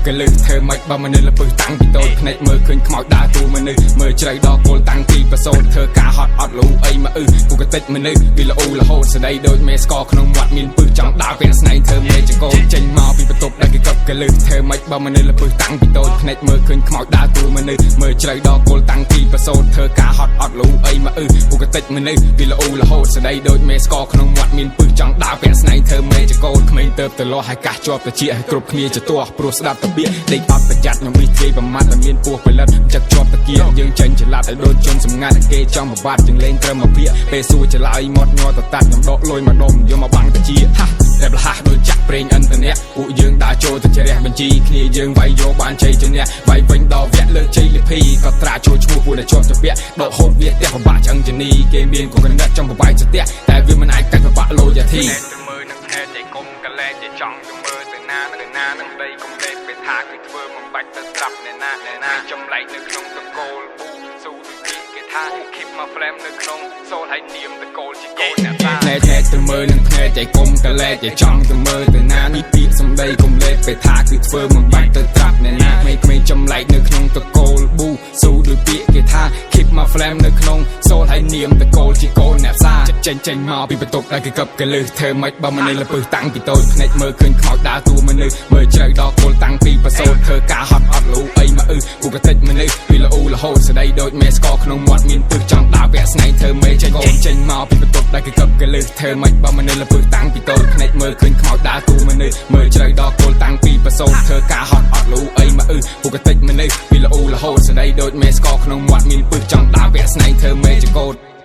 កលឹះធ្វើមិនបើមនុស្សលពឹសតាំងពីតូចភ្នែកមើលឃើញខ្មោចដើរទូមនុស្សមើលជ្រៅដល់គល់តាំងពីប្រសូតធ្វើការហត់អត់លូអីមកពុកតិចមនុស្សវាល្អរហូតស្ដីដូចមេស្កក្នុងមាត់មានពឹសចង់ដើរពេលស្នែងធ្វើមេចកោចេញមកពីបន្ទប់ដែលគេកប់កលឹះធ្វើមិនបើមនុស្សលពឹសតាំងពីតូចភ្នែកមើលឃើញខ្មោចដើរទូមនុស្សមើលជ្រៅដល់គល់តាំងពីប្រសូតធ្វើការហត់អត់លូអីមកពុកតិចមនុស្សវាល្អរហូតស្ដីដូចមេស្កក្នុងមាត់មានពឹសចង់ដើរពេលស្នែងធ្វើមេចកោក្មេងទៅទៅលោះហើយកាសជាប់ទៅជាគ្រប់គ្នាជាទាស់ព្រោះស្ដាប់ទៅពាក្យដេកអត់ប្រយ័ត្នខ្ញុំវិទ្យាប្រមាថតែមានពោះផលិតចិត្តជាប់តាគៀយើងចេញច្រឡាត់ឲ្យដូចជនសម្ងាត់គេចង់បបាត់ជាងលេងត្រឹមមកពាក្យពេលសួរច្រឡៃមាត់ញ័រទៅតាត់ខ្ញុំដកលុយមកដុំយកមកបាំងតាជាតែប្រហាស់ដូចចាក់ប្រេងអិនតនៈពួកយើងដើរចូលទៅជ្រះបញ្ជីគ្នាយើងវាយយកបានជ័យជំនះវាយវិញដល់វគ្គលើកជ័យលិភីក៏ត្រាចូលឈ្មោះពួកដែលជាប់ជាពាក់ដកហូតវាផ្ទះពិបាកឆ្អឹងជនីគេមានគំនិតចំប្របាយស្ទះតែវាមិនអាចកាត់ពិបាកលោយាធីមើលនឹងហេតុใจគុំកលែងใจចង់ទៅមើលទៅណានឹងដីគុំលេបពេលថាគឺធ្វើមិនបាច់ទៅស្រាប់អ្នកណាចម្លែកនៅក្នុងតកូលប៊ូស៊ូទីគេថា keep my flame នៅក្នុងសូលហើយនាមតកូលជាកូនអ្នកតាតែទៅមើលនឹងហេតុใจគុំកលែងใจចង់ទៅមើលទៅណានេះពាក្យសំដីគុំលេបពេលថាគឺធ្វើមិនបាច់ទៅស្រាប់អ្នកណាក្មេងចម្លែកនៅក្នុងតកូលប៊ូស៊ូដូចពាក្យគេថា keep my flame នៅក្នុងសូលហើយនាមតកូលជាកូនអ្នកតាចេញមកពីបន្ទប់ដែលគេកឹបកលឹះធ្វើមិនបើមនុស្សលពឹសតាំងពីតូចភ្នែកមើលឃើញខ្មោចដើរតួមនុស្សមើលជ្រៅដល់គល់តាំងពីប្រសូតធ្វើការហត់អត់លូអីមកពុកតិចមនុស្សវាល្អរហូតស្ដីដូចមេស្កក្នុងមាត់មានពឹសចង់ដើរវគ្គស្នែងធ្វើមេចេញមកពីបន្ទប់ដែលគេកឹបកលឹះធ្វើមិនបើមនុស្សលពឹសតាំងពីតូចភ្នែកមើលឃើញខ្មោចដើរតួមនុស្សមើលជ្រៅដល់គល់តាំងពីប្រសូតធ្វើការហត់អត់លូអីមកពុកតិចមនុស្សវាល្អរហូតស្ដីដូចមេស្កក្នុងមាត់មានពឹសចង់ដើរវគ្គស្នែងធ្វើមេចកោត